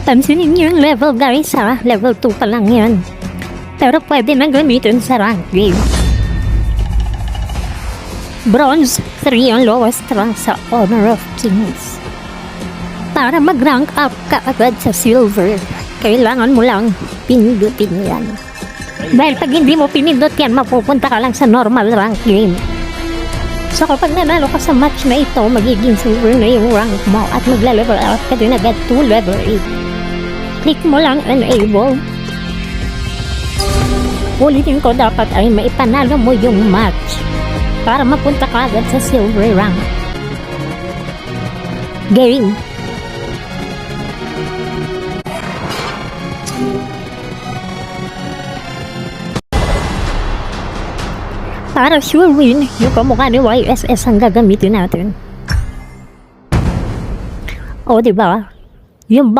Pansinin niyo yung level guys ha, level 2 pa lang yan. Pero pwede nang gamitin sa rank game. Bronze 3 ang lowest rank sa Honor of Kings. Para mag-rank up ka agad sa silver, kailangan mo lang pindutin yan. Dahil pag hindi mo pinindot yan, mapupunta ka lang sa normal rank game. So kapag nanalo ka sa match na ito, magiging silver na yung rank mo at magla-level up ka din agad to level 8. Click mo lang enable. Ulitin ko, dapat ay maipanalo mo yung match para mapunta ka agad sa silver rank. Game. Para sure win, yung kamukha ni YSS ang gagamitin natin. O diba? Yung